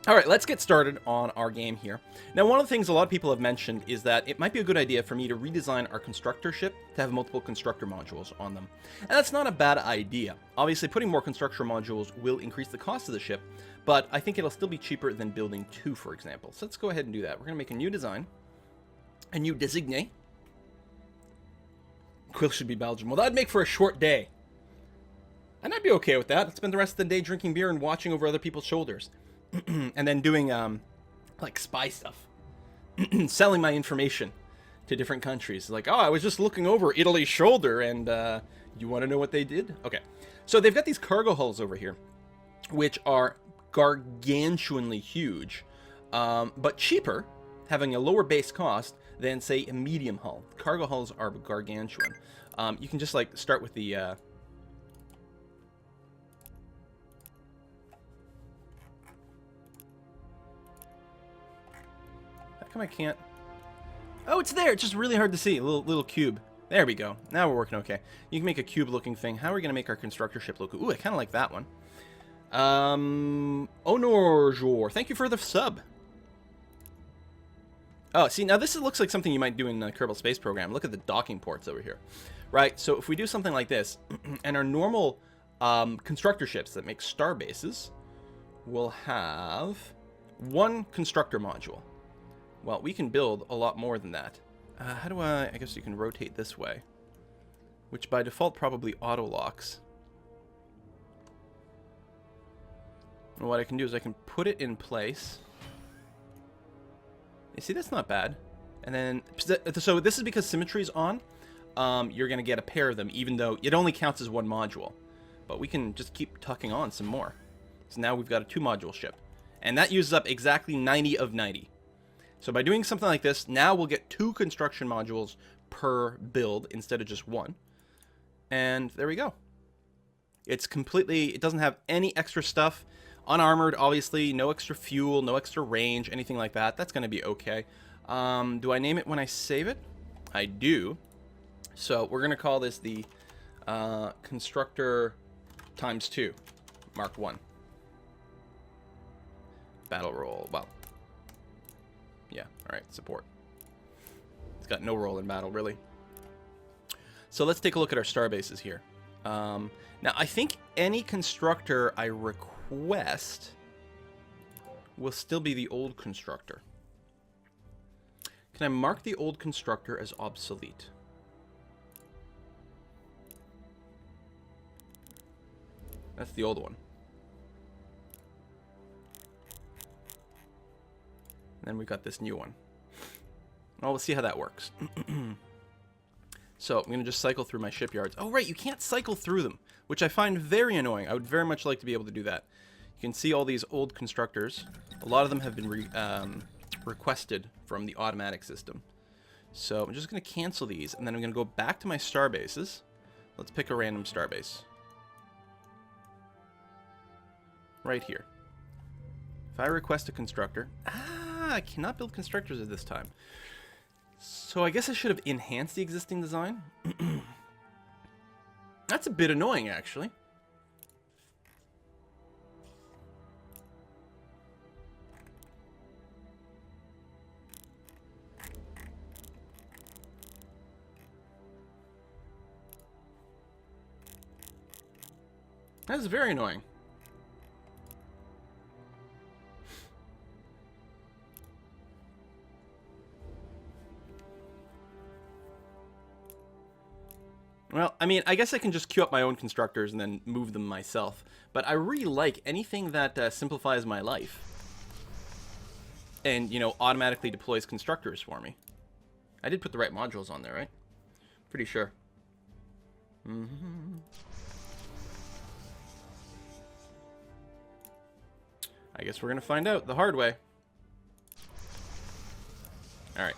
All right, let's get started on our game here. Now, one of the things a lot of people have mentioned is that it might be a good idea for me to redesign our constructor ship to have multiple constructor modules on them. And that's not a bad idea. Obviously, putting more constructor modules will increase the cost of the ship, but I think it'll still be cheaper than building 2, for example. So let's go ahead and do that. We're going to make a new design, a new designate. Quill should be Belgium. Well, that'd make for a short day. And I'd be okay with that. I'd spend the rest of the day drinking beer and watching over other people's shoulders. And then doing, like, spy stuff. Selling my information to different countries. Like, oh, I was just looking over Italy's shoulder, and, you want to know what they did? Okay. So they've got these cargo hulls over here, which are gargantuanly huge, but cheaper, having a lower base cost than, say, a medium hull. Cargo hulls are gargantuan. You can just, like, start with the, How come I can't? Oh, it's there. It's just really hard to see. A little cube. There we go. Now we're working okay. You can make a cube-looking thing. How are we going to make our constructor ship look? Ooh, I kind of like that one. Honorjor. Thank you for the sub. Oh, see, now this looks like something you might do in the Kerbal Space Program. Look at the docking ports over here. Right, so if we do something like this, and our normal constructor ships that make star bases will have one constructor module. Well, we can build a lot more than that. How do I guess you can rotate this way. Which by default probably auto-locks. And what I can do is I can put it in place. You see, that's not bad. And then, so this is because symmetry's on. You're going to get a pair of them, even though it only counts as one module. But we can just keep tucking on some more. So now we've got a 2-module ship. And that uses up exactly 90 of 90. So by doing something like this, now we'll get 2 construction modules per build instead of just 1. And there we go. It's completely, it doesn't have any extra stuff. Unarmored, obviously, no extra fuel, no extra range, anything like that. That's going to be okay. Do I name it when I save it? I do. So we're going to call this the Constructor ×2, Mark 1. Battle roll, well. Yeah, alright, support. It's got no role in battle, really. So let's take a look at our star bases here. Now, I think any constructor I request will still be the old constructor. Can I mark the old constructor as obsolete? That's the old one. And then we got this new one. Well, we'll see how that works. So I'm going to just cycle through my shipyards. Oh, right, you can't cycle through them, which I find very annoying. I would very much like to be able to do that. You can see all these old constructors. A lot of them have been requested from the automatic system. So I'm just going to cancel these, and then I'm going to go back to my star bases. Let's pick a random star base. Right here. If I request a constructor... I cannot build constructors at this time. So I guess I should have enhanced the existing design. That's a bit annoying, actually. That's very annoying. Well, I mean, I guess I can just queue up my own constructors and then move them myself. But I really like anything that simplifies my life. And, you know, automatically deploys constructors for me. I did put the right modules on there, right? Pretty sure. I guess we're going to find out the hard way. Alright.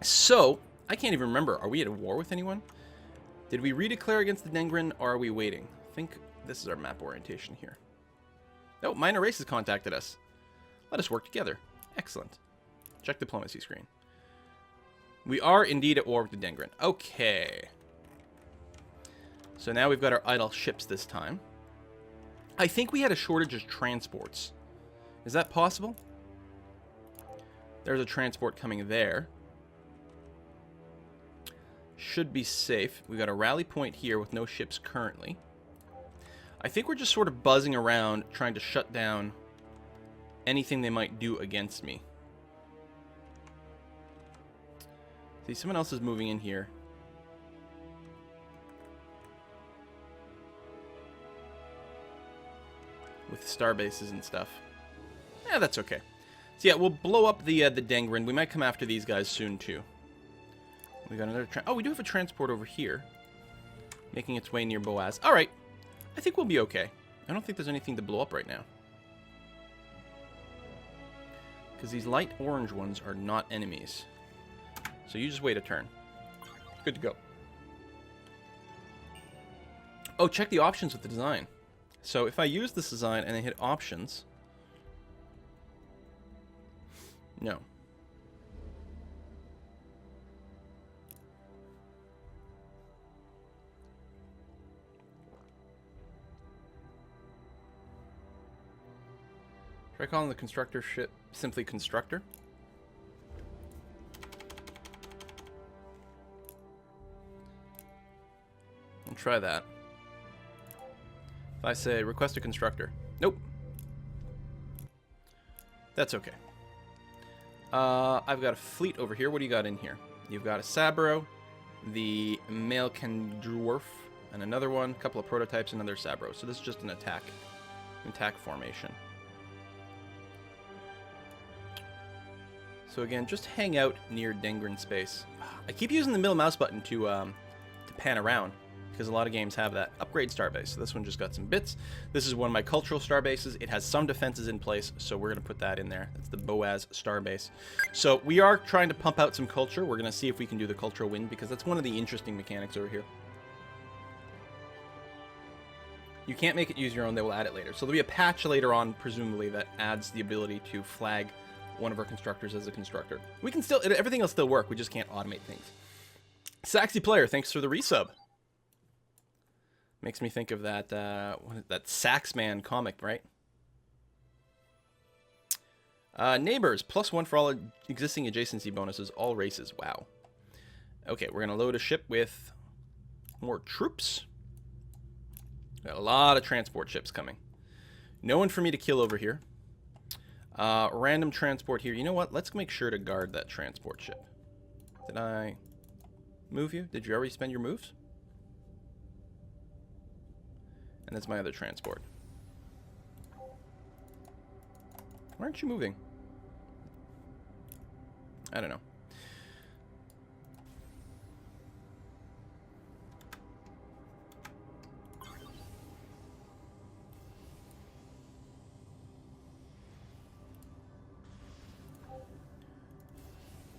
So, I can't even remember. Are we at a war with anyone? Did we redeclare against the Dengrin, or are we waiting? I think this is our map orientation here. Oh, minor races contacted us. Let us work together. Excellent. Check diplomacy screen. We are indeed at war with the Dengrin. Okay. So now we've got our idle ships this time. I think we had a shortage of transports, Is that possible? There's a transport coming there. Should be safe. We got a rally point here with no ships currently. I think we're just sort of buzzing around trying to shut down anything they might do against me. See, someone else is moving in here. With Starbases and stuff. Yeah, that's okay. So yeah, we'll blow up the Dengrin. We might come after these guys soon too. We got another. Oh, we do have a transport over here, making its way near Boaz. All right, I think we'll be okay. I don't think there's anything to blow up right now, because these light orange ones are not enemies. So you just wait a turn. Good to go. Oh, check the options with the design. So if I use this design and I hit options, no. Try calling the constructor ship simply constructor. I'll try that. If I say request a constructor. Nope. That's okay. I've got a fleet over here. What do you got in here? You've got a Sabro, the Malkandorf, and another one, a couple of prototypes, another Sabro. So this is just an attack formation. So again, just hang out near Dengrin space. I keep using the middle mouse button to pan around, because a lot of games have that. Upgrade Starbase. So this one just got some bits. This is one of my cultural Starbases. It has some defenses in place, so we're going to put that in there. That's the Boaz Starbase. So we are trying to pump out some culture. We're going to see if we can do the cultural win, because that's one of the interesting mechanics over here. You can't make it use your own. They will add it later. So there'll be a patch later on, presumably, that adds the ability to flag one of our constructors as a constructor. We can still, everything will still work. We just can't automate things. Saxy Player, thanks for the resub. Makes me think of that that Saxman comic, right? Neighbors, +1 for all existing adjacency bonuses, all races. Wow. Okay, we're going to load a ship with more troops. Got a lot of transport ships coming. No one for me to kill over here. Random transport here. You know what? Let's make sure to guard that transport ship. Did I move you? Did you already spend your moves? And that's my other transport. Why aren't you moving? I don't know.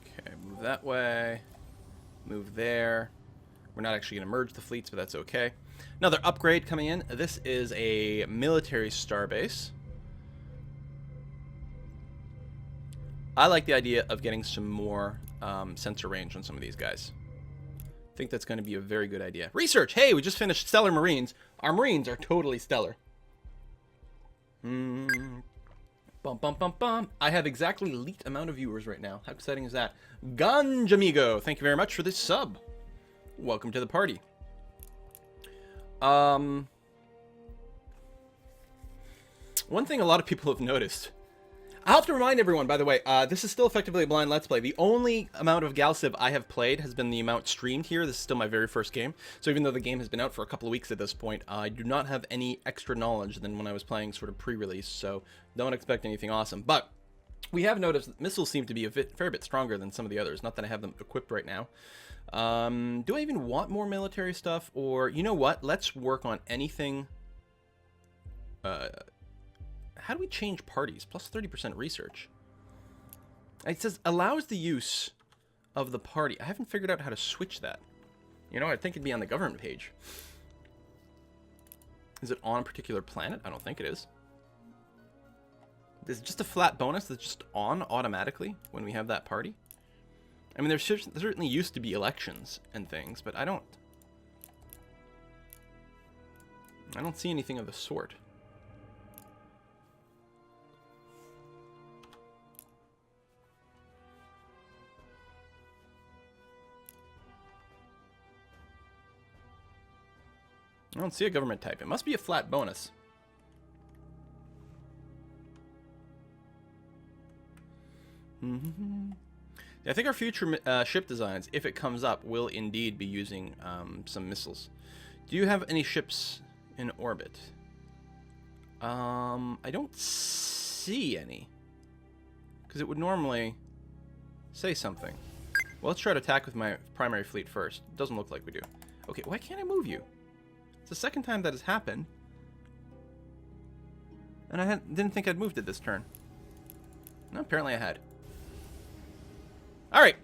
Okay, move that way. Move there. We're not actually going to merge the fleets, but that's okay. Another upgrade coming in. This is a military starbase. I like the idea of getting some more sensor range on some of these guys. I think that's going to be a very good idea. Research! Hey, we just finished Stellar Marines. Our Marines are totally stellar. Bum, bum, bum, bum. I have exactly elite amount of viewers right now. How exciting is that? Ganjamigo, thank you very much for this sub. Welcome to the party. One thing a lot of people have noticed. I have to remind everyone, by the way, this is still effectively a blind Let's Play. The only amount of Galciv I have played has been the amount streamed here. This is still my very first game. So even though the game has been out for a couple of weeks at this point, I do not have any extra knowledge than when I was playing sort of pre-release. So don't expect anything awesome. But we have noticed that missiles seem to be a fair bit stronger than some of the others. Not that I have them equipped right now. Do I even want more military stuff? Or, you know what? Let's work on anything. How do we change parties? Plus 30% research. It says allows the use of the party. I haven't figured out how to switch that. You know, I think it'd be on the government page. Is it on a particular planet? I don't think it is. Is it just a flat bonus that's just on automatically when we have that party? I mean, there certainly used to be elections and things, but I don't see anything of the sort. I don't see a government type. It must be a flat bonus. I think our future ship designs, if it comes up, will indeed be using some missiles. Do you have any ships in orbit? I don't see any. Because it would normally say something. Well, let's try to attack with my primary fleet first. Doesn't look like we do. Okay, why can't I move you? It's the second time that has happened. And I didn't think I'd moved it this turn. No, apparently I had. Alright.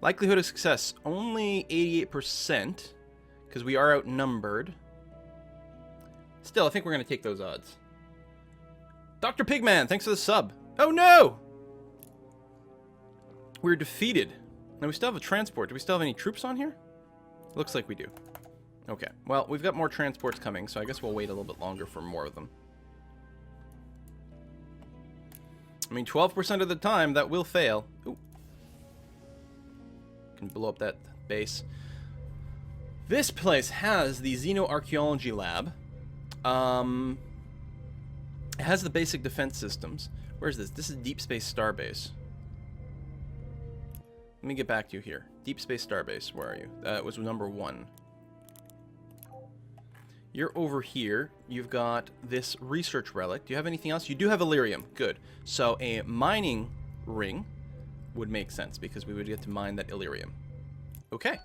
Likelihood of success. Only 88%. Because we are outnumbered. Still, I think we're going to take those odds. Dr. Pigman, thanks for the sub. Oh no! We're defeated. Now we still have a transport. Do we still have any troops on here? Looks like we do. Okay. Well, we've got more transports coming, so I guess we'll wait a little bit longer for more of them. I mean, 12% of the time, that will fail. Ooh. Can blow up that base. This place has the Xenoarchaeology Lab. It has the basic defense systems. Where's this? This is Deep Space Starbase. Let me get back to you here. Deep Space Starbase, where are you? That was number 1. You're over here. You've got this research relic. Do you have anything else? You do have Illyrium. Good. So a mining ring would make sense because we would get to mine that Illyrium. Okay.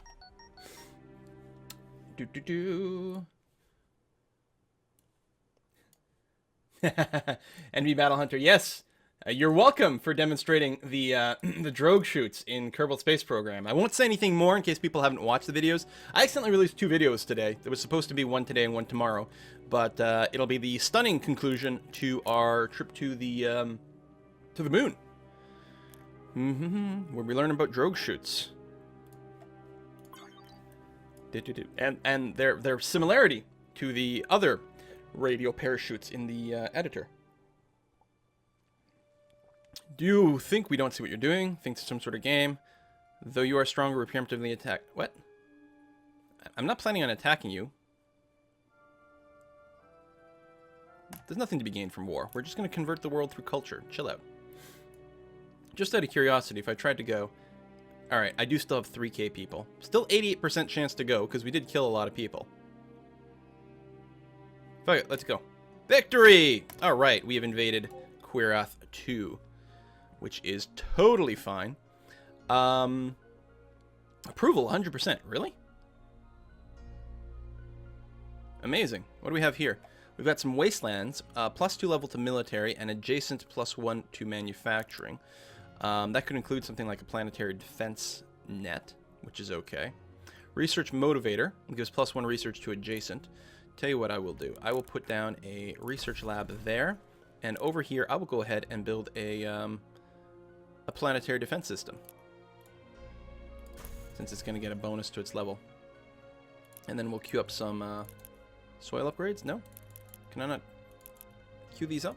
Envy Battle Hunter. Yes. You're welcome for demonstrating the the drogue shoots in Kerbal Space Program. I won't say anything more in case people haven't watched the videos. I accidentally released 2 videos today. There was supposed to be one today and one tomorrow, but it'll be the stunning conclusion to our trip to the moon, where we learn about drogue shoots and their similarity to the other radio parachutes in the editor. Do you think we don't see what you're doing? Think it's some sort of game? Though you are stronger, we preemptively attack. What? I'm not planning on attacking you. There's nothing to be gained from war. We're just going to convert the world through culture. Chill out. Just out of curiosity, if I tried to go... Alright, I do still have 3k people. Still 88% chance to go, because we did kill a lot of people. Fuck it, let's go. Victory! Alright, we have invaded Quirath 2. Which is totally fine. Approval, 100%. Really? Amazing. What do we have here? We've got some wastelands, +2 level to military, and adjacent +1 to manufacturing. That could include something like a planetary defense net, which is okay. Research motivator gives +1 research to adjacent. Tell you what I will do. I will put down a research lab there, and over here I will go ahead and build a planetary defense system, since it's going to get a bonus to its level. And then we'll queue up some soil upgrades. No? Can I not queue these up?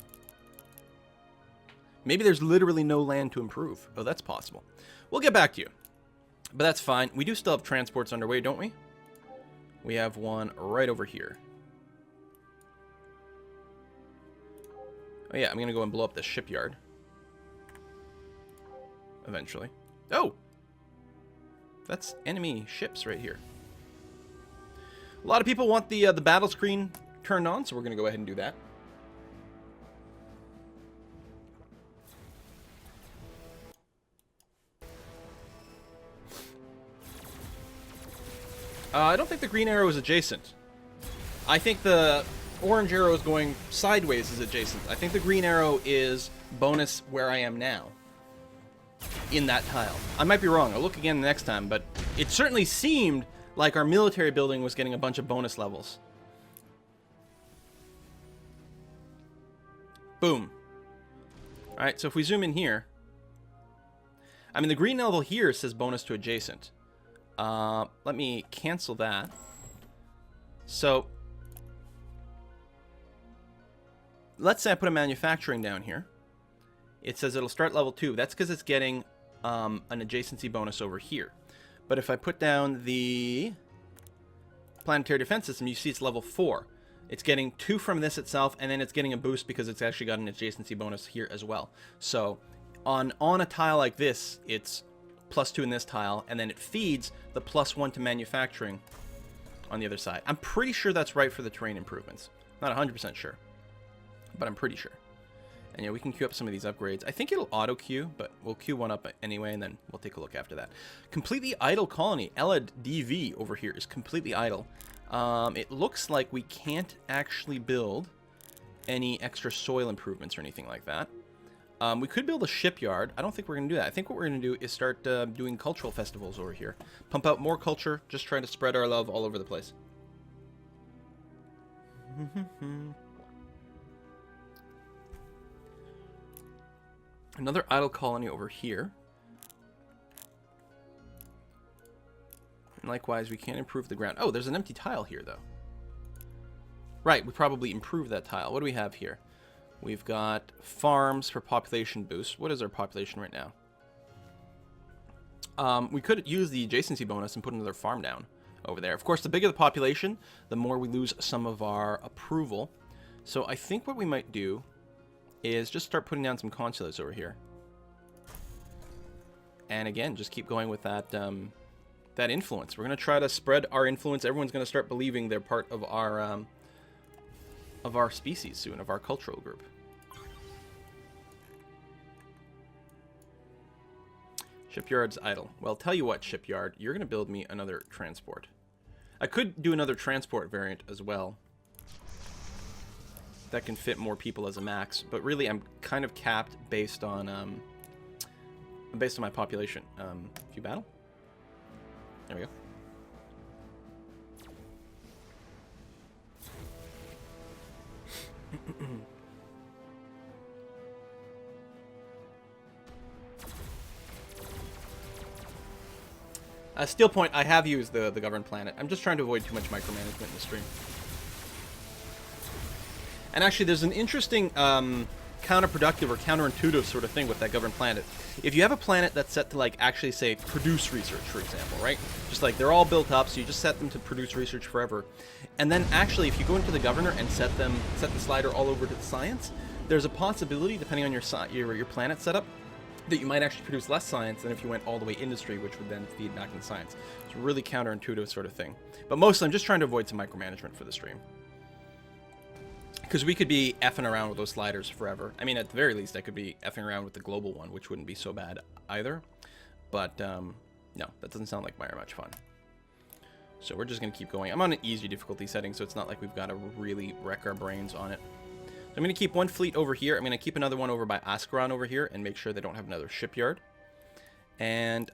Maybe there's literally no land to improve. Oh, that's possible. We'll get back to you. But that's fine. We do still have transports underway, don't we? We have one right over here. Oh yeah, I'm going to go and blow up this shipyard. Eventually. Oh! That's enemy ships right here. A lot of people want the battle screen turned on, so we're going to go ahead and do that. I don't think the green arrow is adjacent. I think the orange arrow is going sideways is adjacent. I think the green arrow is bonus where I am now. In that tile. I might be wrong. I'll look again next time, but it certainly seemed like our military building was getting a bunch of bonus levels. Boom. Alright, so if we zoom in here, I mean, the green level here says bonus to adjacent. Let me cancel that. So, let's say I put a manufacturing down here. It says it'll start level 2. That's because it's getting an adjacency bonus over here. But if I put down the planetary defense system, you see it's level 4. It's getting 2 from this itself, and then it's getting a boost because it's actually got an adjacency bonus here as well. So on a tile like this, it's +2 in this tile, and then it feeds the +1 to manufacturing on the other side. I'm pretty sure that's right for the terrain improvements. Not 100% sure, but I'm pretty sure. And yeah, we can queue up some of these upgrades. I think it'll auto queue, but we'll queue one up anyway, and then we'll take a look after that. Completely idle colony. Elad DV over here is completely idle. It looks like we can't actually build any extra soil improvements or anything like that. We could build a shipyard. I don't think we're going to do that. I think what we're going to do is start doing cultural festivals over here. Pump out more culture, just trying to spread our love all over the place. Another idle colony over here. And likewise, we can't improve the ground. Oh, there's an empty tile here, though. Right, we probably improved that tile. What do we have here? We've got farms for population boost. What is our population right now? We could use the adjacency bonus and put another farm down over there. Of course, the bigger the population, the more we lose some of our approval. So I think what we might do is just start putting down some consulates over here. And again, just keep going with that that influence. We're going to try to spread our influence. Everyone's going to start believing they're part of our species soon, of our cultural group. Shipyard's idle. Well, tell you what, Shipyard, you're going to build me another transport. I could do another transport variant as well. That can fit more people as a max, but really I'm kind of capped based on my population. Few battle. There we go. Steel Point, I have used the governed planet. I'm just trying to avoid too much micromanagement in the stream. And actually, there's an interesting counterproductive or counterintuitive sort of thing with that governed planet. If you have a planet that's set to, like, actually, say, produce research, for example, right? Just like they're all built up, so you just set them to produce research forever. And then, actually, if you go into the governor and set the slider all over to the science, there's a possibility, depending on your planet setup, that you might actually produce less science than if you went all the way industry, which would then feed back into science. It's a really counterintuitive sort of thing. But mostly, I'm just trying to avoid some micromanagement for the stream. Because we could be effing around with those sliders forever. I mean, at the very least, I could be effing around with the global one, which wouldn't be so bad either. But, no, that doesn't sound like very much fun. So we're just going to keep going. I'm on an easy difficulty setting, so it's not like we've got to really wreck our brains on it. So I'm going to keep one fleet over here. I'm going to keep another one over by Ascaron over here and make sure they don't have another shipyard. And,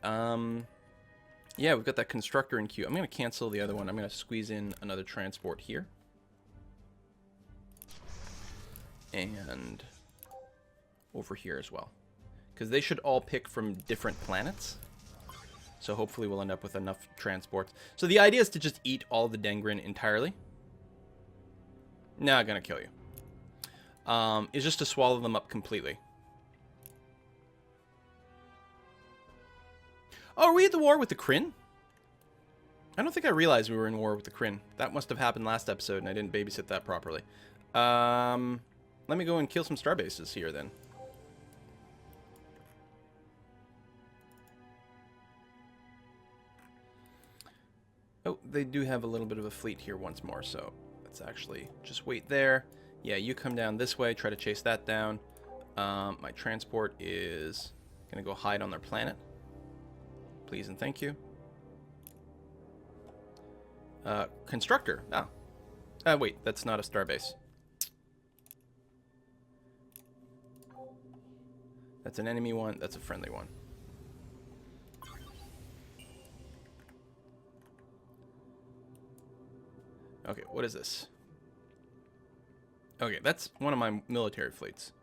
yeah, we've got that constructor in queue. I'm going to cancel the other one. I'm going to squeeze in another transport here. And over here as well, because they should all pick from different planets, so hopefully we'll end up with enough transports. So the idea is to just eat all the Dengrin entirely. Not gonna kill you. Is just to swallow them up completely. Oh, are we at the war with the Kryn? I don't think I realized we were in war with the Kryn. That must have happened last episode and I didn't babysit that properly. Let me go and kill some Starbases here, then. Oh, they do have a little bit of a fleet here once more, so let's actually just wait there. Yeah, you come down this way, try to chase that down. My transport is going to go hide on their planet. Please and thank you. Constructor. Oh. Wait, that's not a Starbase. That's an enemy one. That's a friendly one. Okay, what is this? Okay, that's one of my military fleets.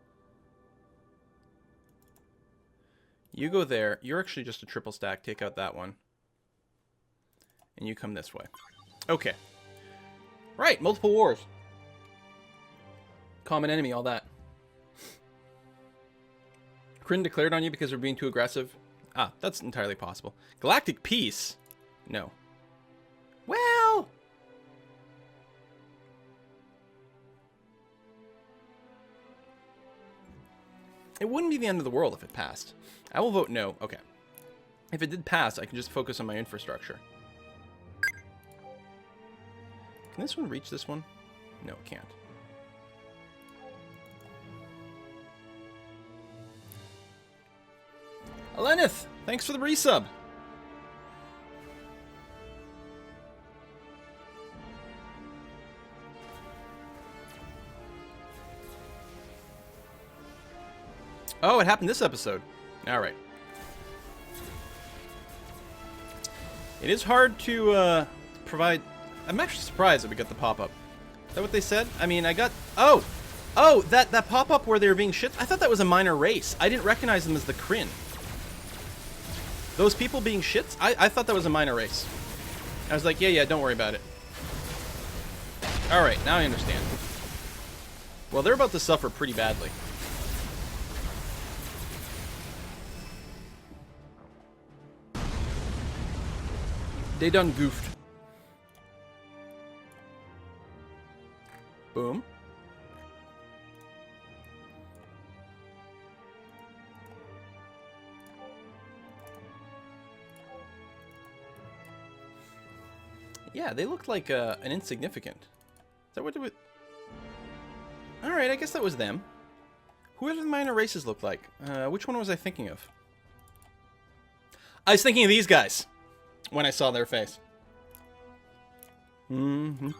You go there. You're actually just a triple stack. Take out that one. And you come this way. Okay. Right, multiple wars. Common enemy, all that. Kryn declared on you because we're being too aggressive? Ah, that's entirely possible. Galactic peace? No. Well, It wouldn't be the end of the world if it passed. I will vote no. Okay. If it did pass, I can just focus on my infrastructure. Can this one reach this one? No, it can't. Alenith, thanks for the resub. Oh, it happened this episode. All right. It is hard to provide... I'm actually surprised that we got the pop-up. Is that what they said? I mean, I got... Oh! Oh, that pop-up where they were being shipped? I thought that was a minor race. I didn't recognize them as the Kryn. Those people being shits? I thought that was a minor race. I was like, yeah, don't worry about it. Alright, now I understand. Well, they're about to suffer pretty badly. They done goofed. Boom. Yeah, they looked like an insignificant. Is that what it was? Alright, I guess that was them. Who did the minor races look like? Which one was I thinking of? I was thinking of these guys when I saw their face. And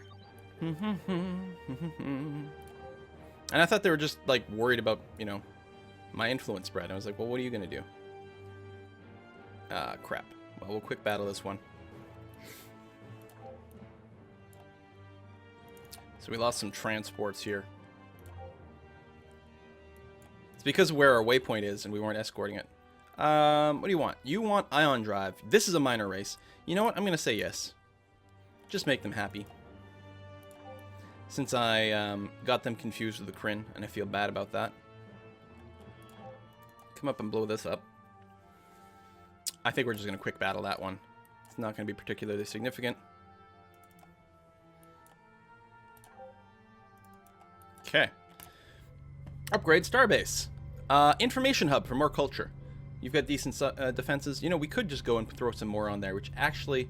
I thought they were just, like, worried about, you know, my influence spread. I was like, well, what are you going to do? Crap. Well, we'll quick battle this one. So we lost some transports here. It's because of where our waypoint is and we weren't escorting it. What do you want? You want ion drive. This is a minor race. You know what? I'm going to say yes. Just make them happy. Since I got them confused with the Kryn, and I feel bad about that. Come up and blow this up. I think we're just going to quick battle that one. It's not going to be particularly significant. Okay. Upgrade Starbase. Information hub for more culture. You've got decent defenses. You know, we could just go and throw some more on there, which actually...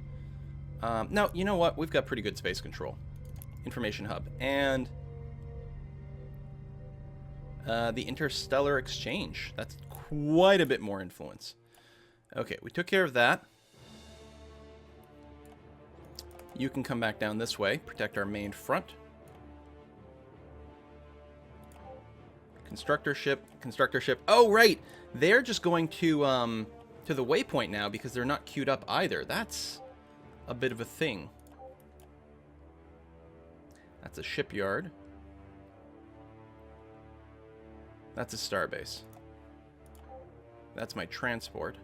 no, you know what? We've got pretty good space control. Information hub. And... the interstellar exchange. That's quite a bit more influence. Okay, we took care of that. You can come back down this way. Protect our main front. Constructor ship. Oh, right! They're just going to the waypoint now because they're not queued up either. That's a bit of a thing. That's a shipyard. That's a starbase. That's my transport.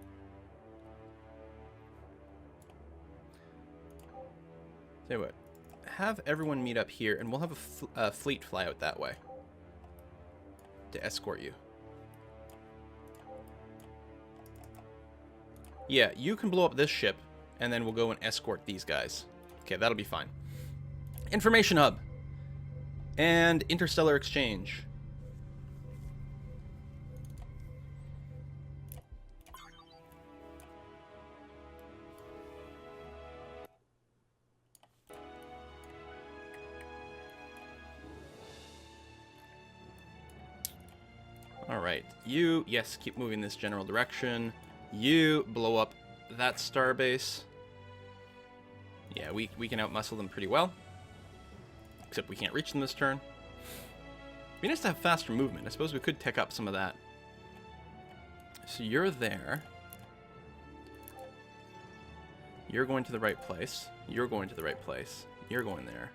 Tell you what, have everyone meet up here, and we'll have a fleet fly out that way to escort you. Yeah, you can blow up this ship, and then we'll go and escort these guys. Okay, that'll be fine. Information hub. And interstellar exchange. Alright, you, yes, keep moving this general direction. You blow up that starbase. Yeah, we can outmuscle them pretty well. Except we can't reach them this turn. It'd be nice to have faster movement. I suppose we could tech up some of that. So you're there. You're going to the right place. You're going to the right place. You're going there.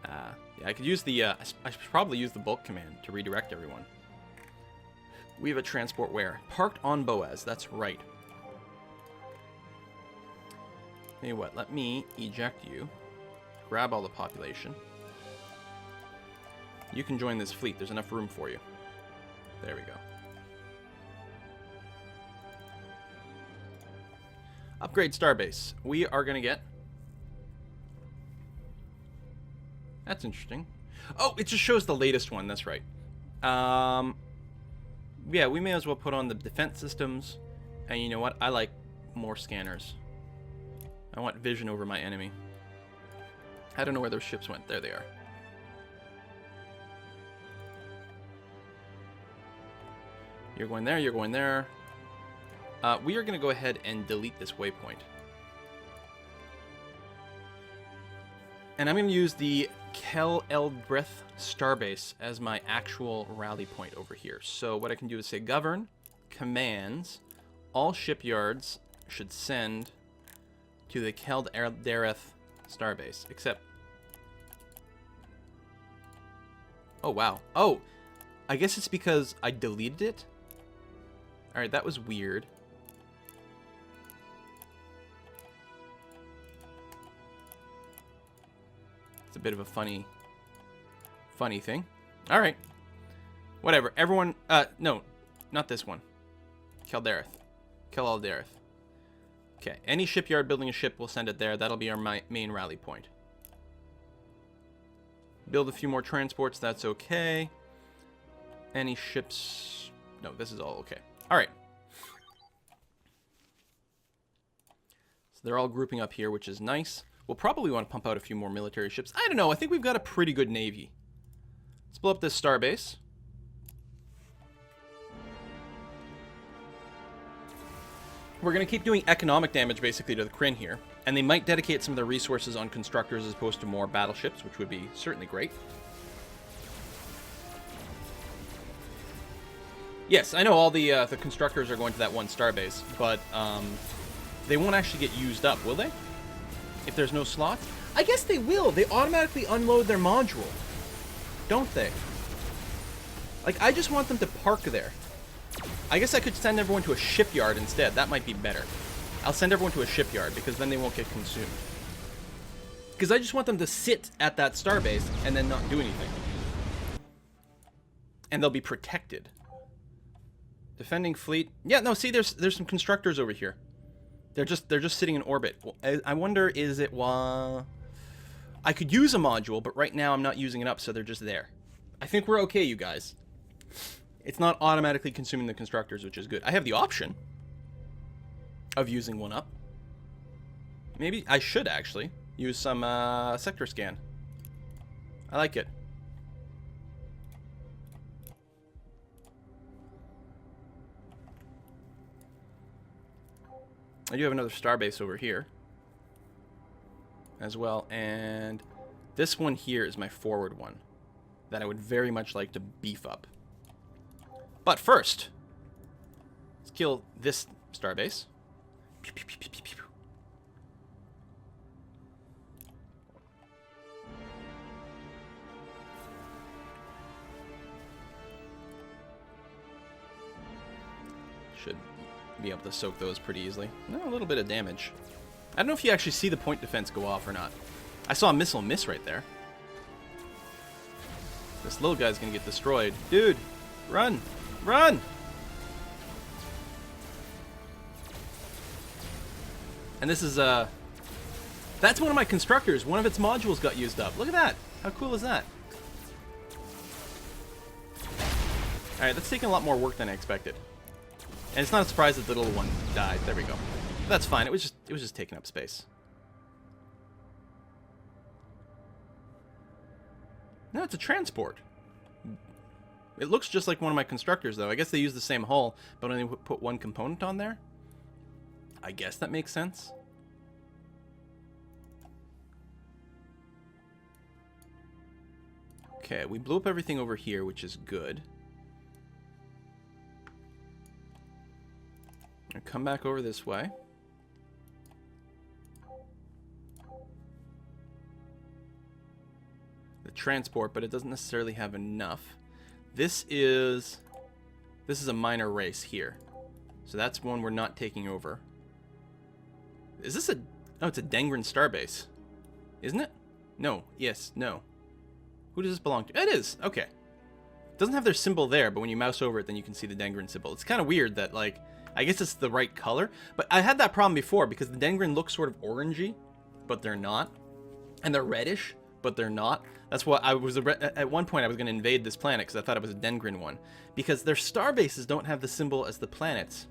Yeah, I could use the... I should probably use the bulk command to redirect everyone. We have a transport where? Parked on Boaz. That's right. Tell you what, let me eject you. Grab all the population. You can join this fleet. There's enough room for you. There we go. Upgrade Starbase. We are going to get... That's interesting. Oh, it just shows the latest one. That's right. yeah, we may as well put on the defense systems. And you know what? I like more scanners. I want vision over my enemy. I don't know where those ships went. There they are. You're going there, you're going there. We are going to go ahead and delete this waypoint. And I'm going to use the Kel Eldbrith Starbase as my actual rally point over here. So what I can do is say govern, commands, all shipyards should send to the Kel Eldbrith Starbase, except... Oh, wow. Oh, I guess it's because I deleted it. Alright, that was weird. It's a bit of a funny thing. Alright. Whatever. Everyone, no, not this one. Keldareth. Kelaldareth. Okay, any shipyard building a ship, we'll send it there. That'll be our main rally point. Build a few more transports, that's okay. Any ships... No, this is all okay. Alright. So they're all grouping up here, which is nice. We'll probably want to pump out a few more military ships. I don't know, I think we've got a pretty good navy. Let's blow up this starbase. We're going to keep doing economic damage, basically, to the Kryn here. And they might dedicate some of their resources on constructors as opposed to more battleships, which would be certainly great. Yes, I know all the constructors are going to that one starbase, but they won't actually get used up, will they? If there's no slots? I guess they will. They automatically unload their module, don't they? Like, I just want them to park there. I guess I could send everyone to a shipyard instead. That might be better. I'll send everyone to a shipyard because then they won't get consumed. Because I just want them to sit at that starbase and then not do anything. And they'll be protected. Defending fleet. Yeah, no, see, there's some constructors over here. They're just sitting in orbit. Well, I wonder, is it I could use a module, but right now I'm not using it up, so they're just there. I think we're okay, you guys. It's not automatically consuming the constructors, which is good. I have the option of using one up. Maybe I should actually use some sector scan. I like it. I do have another starbase over here as well, and this one here is my forward one that I would very much like to beef up. But first, let's kill this starbase. Pew, pew, pew, pew, pew, pew. Should be able to soak those pretty easily. No, a little bit of damage. I don't know if you actually see the point defense go off or not. I saw a missile miss right there. This little guy's gonna get destroyed. Dude, run! Run! And this is, that's one of my constructors. One of its modules got used up. Look at that! How cool is that? Alright, that's taking a lot more work than I expected. And it's not a surprise that the little one died. There we go. That's fine. It was just taking up space. No, it's a transport. It looks just like one of my constructors, though. I guess they use the same hull, but only put one component on there. I guess that makes sense. Okay, we blew up everything over here, which is good. I'll come back over this way. The transport, but it doesn't necessarily have enough. This is a minor race here. So that's one we're not taking over. Is this a... Oh, it's a Dengrin starbase. Isn't it? No. Yes. No. Who does this belong to? It is. Okay. It doesn't have their symbol there, but when you mouse over it, then you can see the Dengrin symbol. It's kind of weird that, like... I guess it's the right color. But I had that problem before because the Dengrin look sort of orangey, but they're not. And they're reddish, but they're not. That's what I was at one point I was going to invade this planet because I thought it was a Dengrin one, because their star bases don't have the symbol as the planets.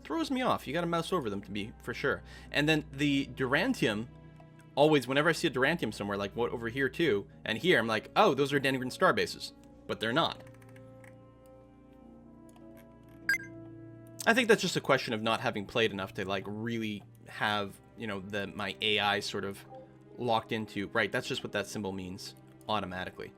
Throws me off. You got to mouse over them to be for sure. And then the Durantium, always whenever I see a Durantium somewhere, like what over here too, and here, I'm like, oh, those are Dengrin star bases, but they're not. I think that's just a question of not having played enough to like really have, you know, my AI sort of locked into, right, that's just what that symbol means automatically.